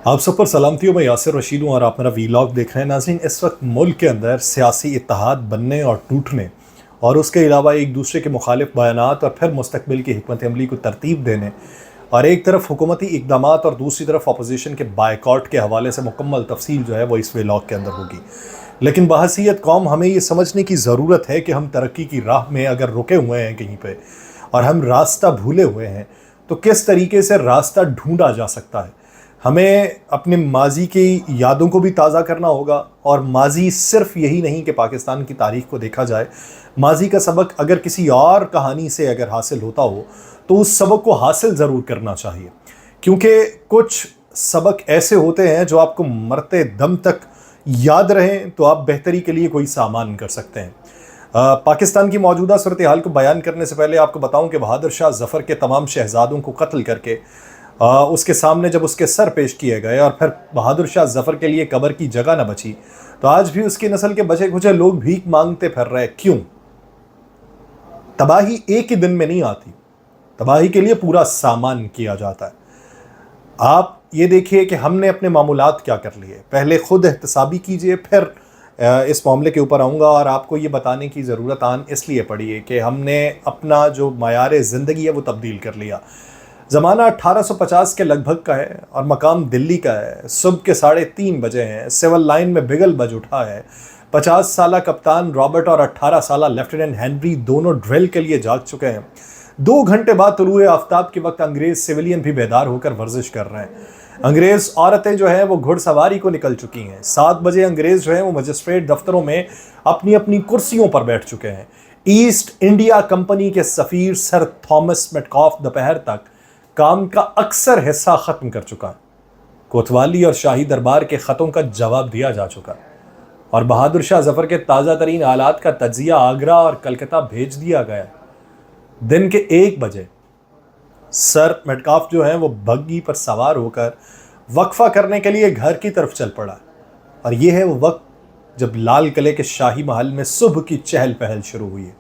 آپ سب پر سلامتی ہو. میں یاسر رشید ہوں اور آپ میرا ویلاگ دیکھ رہے ہیں. ناظرین، اس وقت ملک کے اندر سیاسی اتحاد بننے اور ٹوٹنے اور اس کے علاوہ ایک دوسرے کے مخالف بیانات اور پھر مستقبل کی حکمت عملی کو ترتیب دینے اور ایک طرف حکومتی اقدامات اور دوسری طرف اپوزیشن کے بائیکاٹ کے حوالے سے مکمل تفصیل جو ہے وہ اس ویلاگ کے اندر ہوگی. لیکن بحیثیت قوم ہمیں یہ سمجھنے کی ضرورت ہے کہ ہم ترقی کی راہ میں اگر رکے ہوئے ہیں کہیں پہ اور ہم راستہ بھولے ہوئے ہیں تو کس طریقے سے راستہ ڈھونڈا جا سکتا ہے. ہمیں اپنے ماضی کی یادوں کو بھی تازہ کرنا ہوگا، اور ماضی صرف یہی نہیں کہ پاکستان کی تاریخ کو دیکھا جائے. ماضی کا سبق اگر کسی اور کہانی سے اگر حاصل ہوتا ہو تو اس سبق کو حاصل ضرور کرنا چاہیے، کیونکہ کچھ سبق ایسے ہوتے ہیں جو آپ کو مرتے دم تک یاد رہیں تو آپ بہتری کے لیے کوئی سامان کر سکتے ہیں. پاکستان کی موجودہ صورتحال کو بیان کرنے سے پہلے آپ کو بتاؤں کہ بہادر شاہ ظفر کے تمام شہزادوں کو قتل کر کے اس کے سامنے جب اس کے سر پیش کیے گئے اور پھر بہادر شاہ ظفر کے لیے قبر کی جگہ نہ بچی تو آج بھی اس کی نسل کے بچے کچھ لوگ بھیک مانگتے پھر رہے. کیوں؟ تباہی ایک ہی دن میں نہیں آتی، تباہی کے لیے پورا سامان کیا جاتا ہے. آپ یہ دیکھیے کہ ہم نے اپنے معمولات کیا کر لیے. پہلے خود احتسابی کیجئے، پھر اس معاملے کے اوپر آؤں گا. اور آپ کو یہ بتانے کی ضرورت اس لیے پڑی ہے کہ ہم نے اپنا جو معیار زندگی ہے وہ تبدیل کر لیا. زمانہ 1850 کے لگ بھگ کا ہے اور مقام دلی کا ہے. صبح کے 3:30 بجے ہیں. سول لائن میں بگل بج اٹھا ہے. 50 سالہ کپتان رابرٹ اور 18 سالہ لیفٹیننٹ ہنری دونوں ڈرل کے لیے جاگ چکے ہیں. 2 گھنٹے بعد طلوع آفتاب کے وقت انگریز سویلین بھی بیدار ہو کر ورزش کر رہے ہیں. انگریز عورتیں جو ہیں وہ گھڑ سواری کو نکل چکی ہیں. 7 بجے انگریز جو ہیں وہ مجسٹریٹ دفتروں میں اپنی اپنی کرسیوں پر بیٹھ چکے ہیں. ایسٹ انڈیا کمپنی کے سفیر سر تھامس میٹکاف دوپہر تک کام کا اکثر حصہ ختم کر چکا ہے. کوتوالی اور شاہی دربار کے خطوں کا جواب دیا جا چکا ہے اور بہادر شاہ ظفر کے تازہ ترین حالات کا تجزیہ آگرہ اور کلکتہ بھیج دیا گیا. دن کے 1 بجے سر میٹکاف جو ہیں وہ بگی پر سوار ہو کر وقفہ کرنے کے لیے گھر کی طرف چل پڑا. اور یہ ہے وہ وقت جب لال قلعے کے شاہی محل میں صبح کی چہل پہل شروع ہوئی ہے.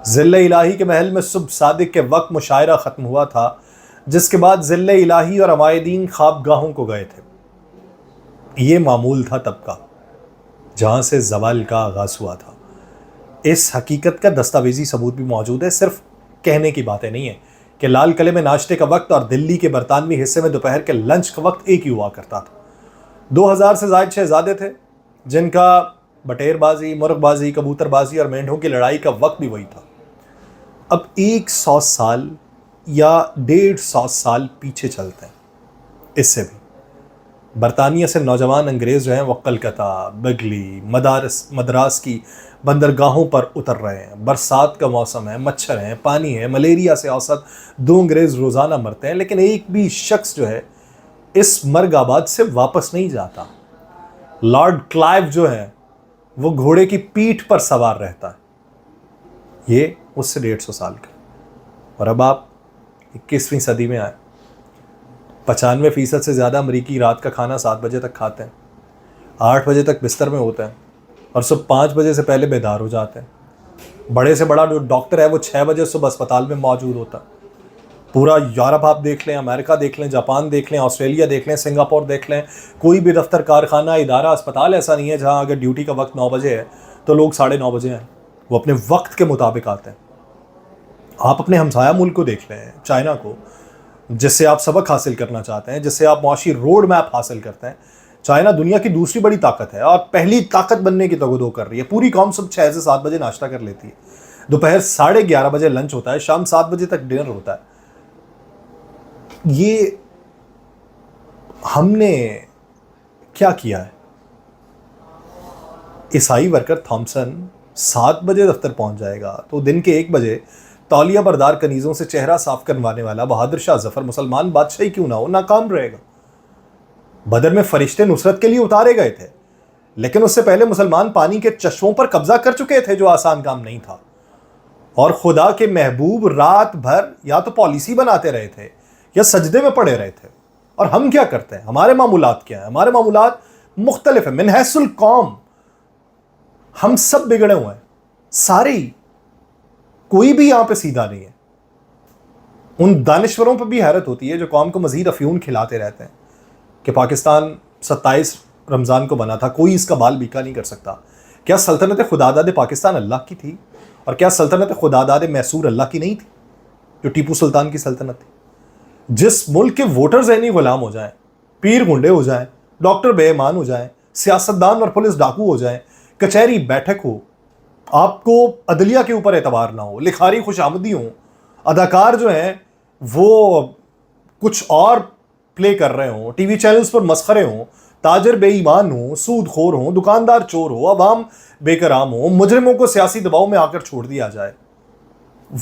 ظل الہی کے محل میں صبح صادق کے وقت مشاعرہ ختم ہوا تھا، جس کے بعد ظل الہی اور عمائدین خوابگاہوں کو گئے تھے. یہ معمول تھا تب کا جہاں سے زوال کا آغاز ہوا تھا. اس حقیقت کا دستاویزی ثبوت بھی موجود ہے، صرف کہنے کی باتیں نہیں ہیں، کہ لال قلعے میں ناشتے کا وقت اور دلی کے برطانوی حصے میں دوپہر کے لنچ کا وقت ایک ہی ہوا کرتا تھا. 2000 سے زائد شہزادے تھے جن کا بٹیر بازی، مرغ بازی، کبوتر بازی اور مینڈھوں کی لڑائی کا وقت بھی وہی تھا. اب 100 سال یا 150 سال پیچھے چلتے ہیں. اس سے بھی برطانیہ سے نوجوان انگریز جو ہیں وہ کلکتہ، بگلی، مدراس کی بندرگاہوں پر اتر رہے ہیں. برسات کا موسم ہے، مچھر ہیں، پانی ہے. ملیریا سے اوسط 2 انگریز روزانہ مرتے ہیں، لیکن ایک بھی شخص جو ہے اس مرگ آباد سے واپس نہیں جاتا. لارڈ کلائیو جو ہے وہ گھوڑے کی پیٹھ پر سوار رہتا ہے. یہ اس سے 150 سال کا. اور اب آپ 21ویں صدی میں آئے. 95% سے زیادہ امریکی رات کا کھانا 7 بجے تک کھاتے ہیں، 8 بجے تک بستر میں ہوتے ہیں اور صبح 5 بجے سے پہلے بیدار ہو جاتے ہیں. بڑے سے بڑا جو ڈاکٹر ہے وہ 6 بجے صبح اسپتال میں موجود ہوتا ہے. پورا یورپ آپ دیکھ لیں، امریکہ دیکھ لیں، جاپان دیکھ لیں، آسٹریلیا دیکھ لیں، سنگاپور دیکھ لیں، کوئی بھی دفتر، کارخانہ، ادارہ، اسپتال ایسا نہیں ہے جہاں اگر ڈیوٹی کا وقت 9 بجے ہے تو لوگ 9:30 بجے ہیں. وہ اپنے وقت کے مطابق آتے ہیں. آپ اپنے ہمسایہ ملک کو دیکھ لیں، چائنا کو، جس سے آپ سبق حاصل کرنا چاہتے ہیں، جس سے آپ معاشی روڈ میپ حاصل کرتے ہیں. چائنا دنیا کی دوسری بڑی طاقت ہے اور پہلی طاقت بننے کی تگودو کر رہی ہے. پوری قوم صبح 6 سے 7 بجے ناشتہ کر لیتی ہے، دوپہر 11:30 بجے لنچ ہوتا ہے، شام 7 بجے تک ڈنر ہوتا ہے. یہ ہم نے کیا کیا ہے؟ عیسائی ورکر تھامسن 7 بجے دفتر پہنچ جائے گا تو دن کے 1 بجے تولیہ بردار کنیزوں سے چہرہ صاف کروانے والا بہادر شاہ ظفر مسلمان بادشاہی کیوں نہ ہو ناکام رہے گا. بدر میں فرشتے نصرت کے لیے اتارے گئے تھے، لیکن اس سے پہلے مسلمان پانی کے چشموں پر قبضہ کر چکے تھے، جو آسان کام نہیں تھا. اور خدا کے محبوب رات بھر یا تو پالیسی بناتے رہے تھے یا سجدے میں پڑے رہے تھے. اور ہم کیا کرتے ہیں؟ ہمارے معمولات کیا ہیں؟ ہمارے معمولات مختلف ہیں. من حیث القوم ہم سب بگڑے ہوئے ہیں، سارے ہی. کوئی بھی یہاں پہ سیدھا نہیں ہے. ان دانشوروں پہ بھی حیرت ہوتی ہے جو قوم کو مزید افیون کھلاتے رہتے ہیں. کہ پاکستان 27 رمضان کو بنا تھا, کوئی اس کا بال بیکا نہیں کر سکتا. کیا سلطنت خداداد پاکستان اللہ کی تھی؟ اور کیا سلطنت خداداد میسور اللہ کی نہیں تھی جو ٹیپو سلطان کی سلطنت تھی؟ جس ملک کے ووٹر ذہنی غلام ہو جائیں, پیر گنڈے ہو جائیں, ڈاکٹر بے ایمان ہو جائیں, سیاستدان اور پولیس ڈاکو ہو جائیں, کچہری بیٹھک ہو, آپ کو عدلیہ کے اوپر اعتبار نہ ہو, لکھاری خوش آمدی ہوں, اداکار جو ہیں وہ کچھ اور پلے کر رہے ہوں, ٹی وی چینلز پر مسخرے ہوں, تاجر بے ایمان ہوں, سود خور ہوں, دکاندار چور ہو, عوام بے کرام ہو, مجرموں کو سیاسی دباؤ میں آ کر چھوڑ دیا جائے,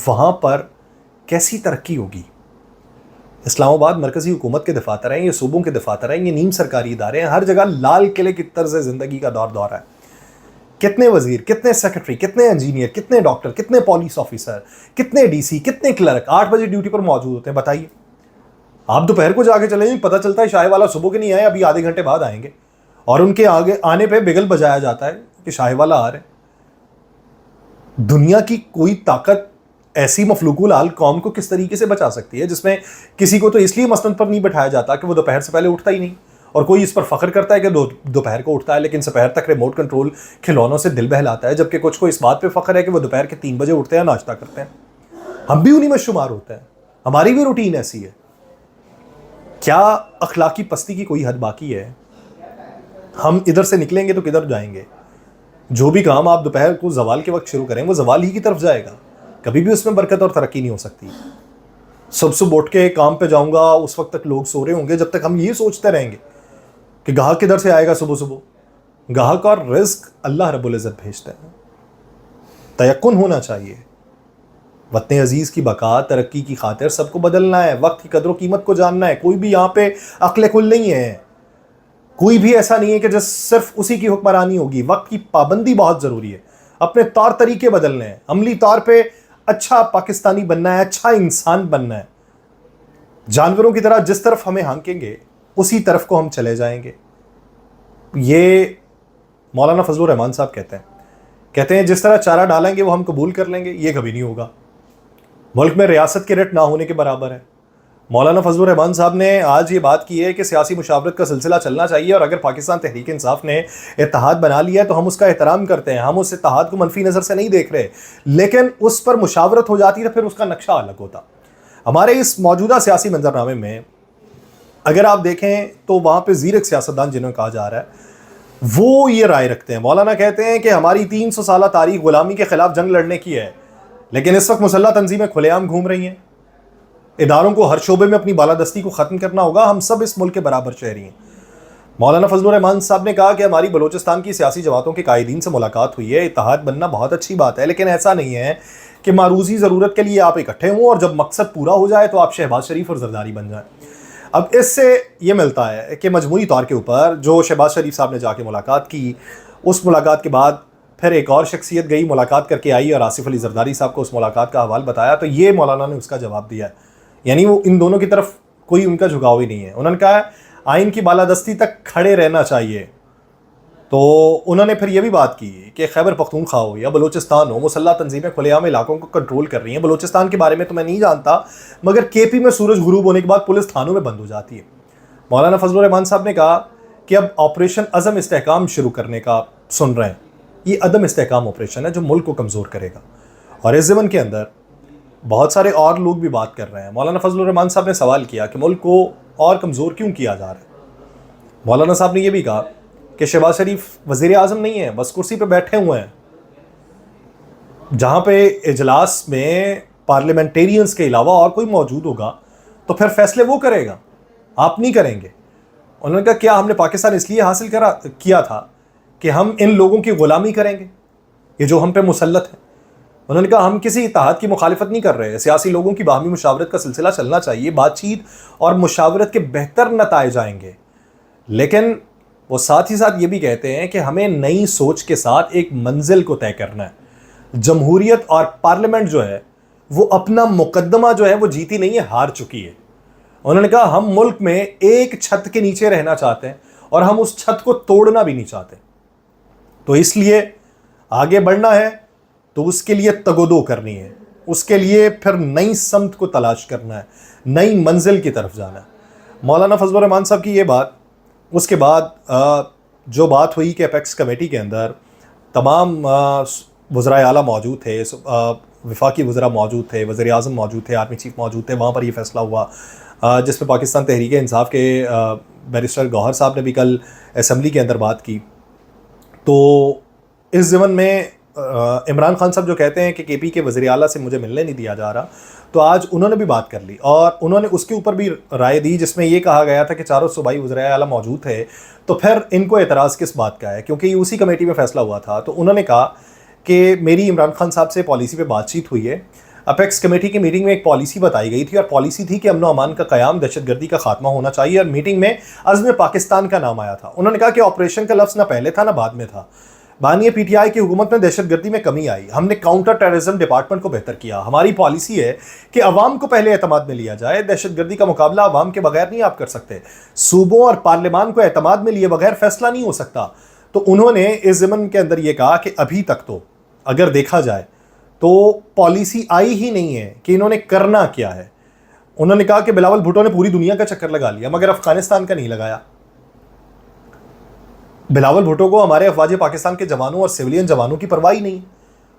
وہاں پر کیسی ترقی ہوگی؟ اسلام آباد مرکزی حکومت کے دفاتر ہیں, یہ صوبوں کے دفاتر ہیں, یہ نیم سرکاری ادارے ہیں, ہر جگہ لال قلعے کی طرز زندگی کا دور ہے. کتنے وزیر, کتنے سیکرٹری, کتنے انجینئر, کتنے ڈاکٹر, کتنے پولیس آفیسر, کتنے ڈی سی, کتنے کلرک 8 بجے ڈیوٹی پر موجود ہوتے ہیں؟ بتائیے. آپ دوپہر کو جا کے چلیں گے, پتہ چلتا ہے شاہ والا صبح کے نہیں آئے, ابھی آدھے گھنٹے بعد آئیں گے, اور ان کے آگے آنے پہ بگل بجایا جاتا ہے کہ شاہ والا آ رہے ہیں. دنیا کی کوئی طاقت ایسی مفلوق الحال قوم کو کس طریقے سے بچا سکتی ہے جس میں کسی کو تو اس لیے مسند پر نہیں بٹھایا جاتا کہ وہ دوپہر سے پہلے اٹھتا ہی نہیں, اور کوئی اس پر فخر کرتا ہے کہ دوپہر کو اٹھتا ہے لیکن سپہر تک ریموٹ کنٹرول کھلونوں سے دل بہلاتا ہے, جبکہ کچھ کو اس بات پہ فخر ہے کہ وہ دوپہر کے 3 بجے اٹھتے ہیں, ناشتہ کرتے ہیں. ہم بھی انہی میں شمار ہوتے ہیں, ہماری بھی روٹین ایسی ہے. کیا اخلاقی پستی کی کوئی حد باقی ہے؟ ہم ادھر سے نکلیں گے تو کدھر جائیں گے؟ جو بھی کام آپ دوپہر کو زوال کے وقت شروع کریں وہ زوال ہی کی طرف جائے گا, کبھی بھی اس میں برکت اور ترقی نہیں ہو سکتی. صبح اٹھ کے کام پہ جاؤں گا, اس وقت تک لوگ سو رہے ہوں گے. جب تک ہم یہ سوچتے رہیں گے کہ گاہک کدھر سے آئے گا صبح, گاہک اور رزق اللہ رب العزت بھیجتا ہے. تیقن ہونا چاہیے. وطن عزیز کی بقا, ترقی کی خاطر سب کو بدلنا ہے, وقت کی قدر و قیمت کو جاننا ہے. کوئی بھی یہاں پہ عقل کل نہیں ہے, کوئی بھی ایسا نہیں ہے کہ جس صرف اسی کی حکمرانی ہوگی. وقت کی پابندی بہت ضروری ہے, اپنے طور طریقے بدلنے ہیں, عملی طور پہ اچھا پاکستانی بننا ہے, اچھا انسان بننا ہے. جانوروں کی طرح جس طرف ہمیں ہانکیں گے اسی طرف کو ہم چلے جائیں گے. یہ مولانا فضل الرحمان صاحب کہتے ہیں جس طرح چارہ ڈالیں گے وہ ہم قبول کر لیں گے, یہ کبھی نہیں ہوگا. ملک میں ریاست کے رٹ نہ ہونے کے برابر ہے. مولانا فضل الرحمان صاحب نے آج یہ بات کی ہے کہ سیاسی مشاورت کا سلسلہ چلنا چاہیے, اور اگر پاکستان تحریک انصاف نے اتحاد بنا لیا ہے تو ہم اس کا احترام کرتے ہیں, ہم اس اتحاد کو منفی نظر سے نہیں دیکھ رہے, لیکن اس پر مشاورت ہو جاتی تو پھر اس کا نقشہ الگ ہوتا. ہمارے اس موجودہ سیاسی منظرنامے میں اگر آپ دیکھیں تو وہاں پہ زیرک سیاستدان جنہوں کہا جا رہا ہے وہ یہ رائے رکھتے ہیں. مولانا کہتے ہیں کہ ہماری 300 سالہ تاریخ غلامی کے خلاف جنگ لڑنے کی ہے, لیکن اس وقت مسلح تنظیمیں کھلے عام گھوم رہی ہیں. اداروں کو ہر شعبے میں اپنی بالادستی کو ختم کرنا ہوگا, ہم سب اس ملک کے برابر شہری ہیں. مولانا فضل الرحمان صاحب نے کہا کہ ہماری بلوچستان کی سیاسی جماعتوں کے قائدین سے ملاقات ہوئی ہے, اتحاد بننا بہت اچھی بات ہے, لیکن ایسا نہیں ہے کہ معروضی ضرورت کے لیے آپ اکٹھے ہوں اور جب مقصد پورا ہو جائے تو آپ شہباز شریف اور زرداری بن جائیں. اب اس سے یہ ملتا ہے کہ مجموعی طور کے اوپر جو شہباز شریف صاحب نے جا کے ملاقات کی, اس ملاقات کے بعد پھر ایک اور شخصیت گئی ملاقات کر کے آئی اور آصف علی زرداری صاحب کو اس ملاقات کا حوال بتایا, تو یہ مولانا نے اس کا جواب دیا ہے. یعنی وہ ان دونوں کی طرف کوئی ان کا جھکاؤ ہی نہیں ہے. انہوں نے کہا آئین کی بالادستی تک کھڑے رہنا چاہیے. تو انہوں نے پھر یہ بھی بات کی کہ خیبر پختونخوا ہو یا بلوچستان ہو, مسلح تنظیمیں کھلے عام علاقوں کو کنٹرول کر رہی ہیں. بلوچستان کے بارے میں تو میں نہیں جانتا, مگر کے پی میں سورج غروب ہونے کے بعد پولیس تھانوں میں بند ہو جاتی ہے. مولانا فضل الرحمان صاحب نے کہا کہ اب آپریشن عزم استحکام شروع کرنے کا سن رہے ہیں. یہ عدم استحکام آپریشن ہے جو ملک کو کمزور کرے گا, اور اس ضمن کے اندر بہت سارے اور لوگ بھی بات کر رہے ہیں. مولانا فضل الرحمان صاحب نے سوال کیا کہ ملک کو اور کمزور کیوں کیا جا رہا ہے. مولانا صاحب نے یہ بھی کہا کہ شہباز شریف وزیر اعظم نہیں ہے, بس کرسی پہ بیٹھے ہوئے ہیں. جہاں پہ اجلاس میں پارلیمنٹیرینز کے علاوہ اور کوئی موجود ہوگا تو پھر فیصلے وہ کرے گا, آپ نہیں کریں گے. انہوں نے کہا کیا ہم نے پاکستان اس لیے حاصل کیا تھا کہ ہم ان لوگوں کی غلامی کریں گے, یہ جو ہم پہ مسلط ہیں. انہوں نے کہا ہم کسی اتحاد کی مخالفت نہیں کر رہے, سیاسی لوگوں کی باہمی مشاورت کا سلسلہ چلنا چاہیے, بات چیت اور مشاورت کے بہتر نتائج آئیں گے. لیکن وہ ساتھ ہی ساتھ یہ بھی کہتے ہیں کہ ہمیں نئی سوچ کے ساتھ ایک منزل کو طے کرنا ہے. جمہوریت اور پارلیمنٹ جو ہے وہ اپنا مقدمہ جو ہے وہ جیتی نہیں ہے, ہار چکی ہے. انہوں نے کہا ہم ملک میں ایک چھت کے نیچے رہنا چاہتے ہیں اور ہم اس چھت کو توڑنا بھی نہیں چاہتے. تو اس لیے آگے بڑھنا ہے تو اس کے لیے تگودو کرنی ہے, اس کے لیے پھر نئی سمت کو تلاش کرنا ہے, نئی منزل کی طرف جانا ہے. مولانا فضل الرحمان صاحب کی یہ بات اس کے بعد جو بات ہوئی کہ اپیکس کمیٹی کے اندر تمام وزرائے اعلیٰ موجود تھے، وفاقی وزراء موجود تھے، وزیر اعظم موجود تھے، آرمی چیف موجود تھے، وہاں پر یہ فیصلہ ہوا جس پہ پاکستان تحریک انصاف کے بیرسٹر گوہر صاحب نے بھی کل اسمبلی کے اندر بات کی. تو اس ضمن میں عمران خان صاحب جو کہتے ہیں کہ کے پی کے وزیر اعلیٰ سے مجھے ملنے نہیں دیا جا رہا، تو آج انہوں نے بھی بات کر لی اور انہوں نے اس کے اوپر بھی رائے دی جس میں یہ کہا گیا تھا کہ چاروں صوبائی وزرائے اعلیٰ موجود تھے، تو پھر ان کو اعتراض کس بات کا ہے، کیونکہ یہ اسی کمیٹی میں فیصلہ ہوا تھا. تو انہوں نے کہا کہ میری عمران خان صاحب سے پالیسی پہ بات چیت ہوئی ہے. اپیکس کمیٹی کی میٹنگ میں ایک پالیسی بتائی گئی تھی اور پالیسی تھی کہ امن و امان کا قیام، دہشت گردی کا خاتمہ ہونا چاہیے، اور میٹنگ میں عزم پاکستان کا نام آیا تھا. انہوں نے کہا کہ آپریشن کا لفظ نہ پہلے تھا نہ بعد میں تھا. بانی پی ٹی آئی کی حکومت میں دہشت گردی میں کمی آئی، ہم نے کاؤنٹر ٹیررزم ڈپارٹمنٹ کو بہتر کیا. ہماری پالیسی ہے کہ عوام کو پہلے اعتماد میں لیا جائے، دہشت گردی کا مقابلہ عوام کے بغیر نہیں آپ کر سکتے، صوبوں اور پارلیمان کو اعتماد میں لیے بغیر فیصلہ نہیں ہو سکتا. تو انہوں نے اس ضمن کے اندر یہ کہا کہ ابھی تک تو اگر دیکھا جائے تو پالیسی آئی ہی نہیں ہے کہ انہوں نے کرنا کیا ہے. انہوں نے کہا کہ بلاول بھٹو نے پوری دنیا کا چکر لگا لیا مگر افغانستان کا نہیں لگایا. بلاول بھٹو کو ہمارے افواج پاکستان کے جوانوں اور سویلین جوانوں کی پرواہ نہیں.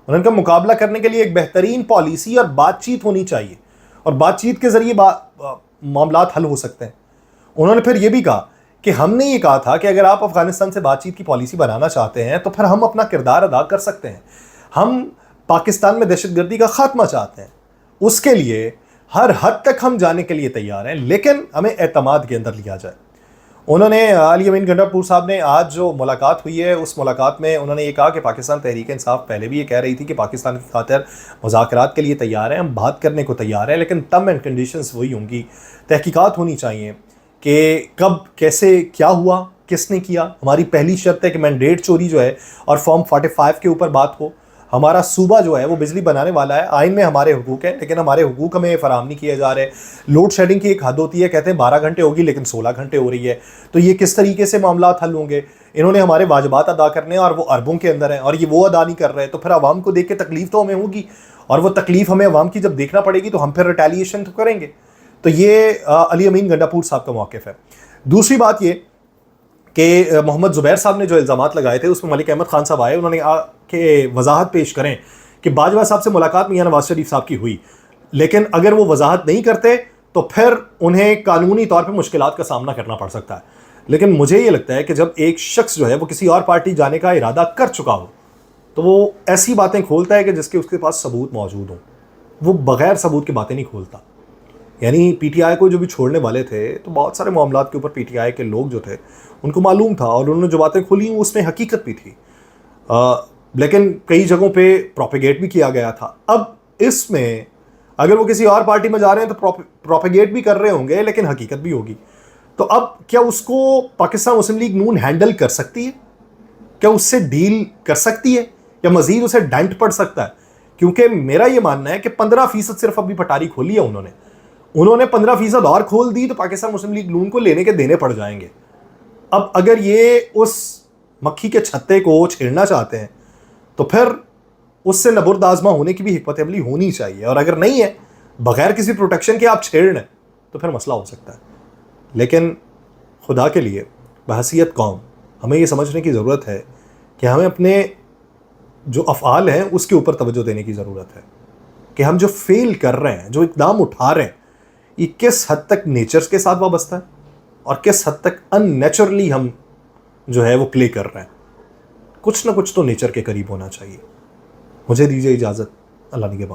انہوں نے کہا مقابلہ کرنے کے لیے ایک بہترین پالیسی اور بات چیت ہونی چاہیے، اور بات چیت کے ذریعے معاملات حل ہو سکتے ہیں. انہوں نے پھر یہ بھی کہا کہ ہم نے یہ کہا تھا کہ اگر آپ افغانستان سے بات چیت کی پالیسی بنانا چاہتے ہیں تو پھر ہم اپنا کردار ادا کر سکتے ہیں. ہم پاکستان میں دہشت گردی کا خاتمہ چاہتے ہیں، اس کے لیے ہر حد تک ہم جانے کے لیے تیار ہیں، لیکن ہمیں اعتماد کے اندر لیا جائے. انہوں نے علی امین گنڈا پور صاحب نے آج جو ملاقات ہوئی ہے اس ملاقات میں انہوں نے یہ کہا کہ پاکستان تحریک انصاف پہلے بھی یہ کہہ رہی تھی کہ پاکستان کی خاطر مذاکرات کے لیے تیار ہیں، ہم بات کرنے کو تیار ہیں، لیکن ٹرم اینڈ کنڈیشنز وہی ہوں گی. تحقیقات ہونی چاہیے کہ کب کیسے کیا ہوا، کس نے کیا. ہماری پہلی شرط ہے کہ مینڈیٹ چوری جو ہے اور فارم 45 کے اوپر بات ہو. ہمارا صوبہ جو ہے وہ بجلی بنانے والا ہے، آئین میں ہمارے حقوق ہیں لیکن ہمارے حقوق ہمیں فراہم نہیں کیے جا رہے. لوڈ شیڈنگ کی ایک حد ہوتی ہے، کہتے ہیں 12 گھنٹے ہوگی لیکن 16 گھنٹے ہو رہی ہے. تو یہ کس طریقے سے معاملات حل ہوں گے؟ انہوں نے ہمارے واجبات ادا کرنے ہیں اور وہ اربوں کے اندر ہیں اور یہ وہ ادا نہیں کر رہے، تو پھر عوام کو دیکھ کے تکلیف تو ہمیں ہوگی، اور وہ تکلیف ہمیں عوام کی جب دیکھنا پڑے گی تو ہم پھر ریٹیلیشن تو کریں گے. تو یہ علی امین گنڈا پور صاحب کا موقف ہے. دوسری بات یہ کہ محمد زبیر صاحب نے جو الزامات لگائے تھے اس میں ملک احمد خان صاحب آئے، انہوں نے کہ وضاحت پیش کریں کہ باجوہ صاحب سے ملاقات میاں نواز شریف صاحب کی ہوئی، لیکن اگر وہ وضاحت نہیں کرتے تو پھر انہیں قانونی طور پہ مشکلات کا سامنا کرنا پڑ سکتا ہے. لیکن مجھے یہ لگتا ہے کہ جب ایک شخص جو ہے وہ کسی اور پارٹی جانے کا ارادہ کر چکا ہو تو وہ ایسی باتیں کھولتا ہے کہ جس کے اس کے پاس ثبوت موجود ہوں. وہ بغیر ثبوت کی باتیں نہیں کھولتا. یعنی پی ٹی آئی کو جو بھی چھوڑنے والے تھے تو بہت سارے معاملات کے اوپر پی ٹی آئی کے لوگ جو تھے ان کو معلوم تھا، اور انہوں نے جو باتیں کھولی اس میں حقیقت بھی تھی، لیکن کئی جگہوں پہ پروپیگیٹ بھی کیا گیا تھا. اب اس میں اگر وہ کسی اور پارٹی میں جا رہے ہیں تو پروپیگیٹ بھی کر رہے ہوں گے لیکن حقیقت بھی ہوگی. تو اب کیا اس کو پاکستان مسلم لیگ نون ہینڈل کر سکتی ہے؟ کیا اس سے ڈیل کر سکتی ہے یا مزید اسے ڈینٹ پڑ سکتا ہے؟ کیونکہ میرا یہ ماننا ہے کہ 15% صرف ابھی پٹاری کھولی ہے انہوں نے 15% اور کھول دی تو پاکستان مسلم لیگ نون کو لینے کے دینے پڑ جائیں گے. اب اگر یہ اس مکھی کے چھتے کو چھیڑنا چاہتے ہیں تو پھر اس سے نبرد آزما ہونے کی بھی حکمت عملی ہونی چاہیے، اور اگر نہیں ہے بغیر کسی پروٹیکشن کے آپ چھیڑ لیں تو پھر مسئلہ ہو سکتا ہے. لیکن خدا کے لیے بحیثیت قوم ہمیں یہ سمجھنے کی ضرورت ہے کہ ہمیں اپنے جو افعال ہیں اس کے اوپر توجہ دینے کی ضرورت ہے کہ ہم جو فیل کر رہے ہیں، جو اقدام اٹھا رہے ہیں، یہ کس حد تک نیچرز کے ساتھ وابستہ ہے اور کس حد تک ان نیچرلی ہم جو ہے وہ پلے کر رہے ہیں. کچھ نہ کچھ تو نیچر کے قریب ہونا چاہیے. مجھے دیجیے اجازت. اللہ نگہبان.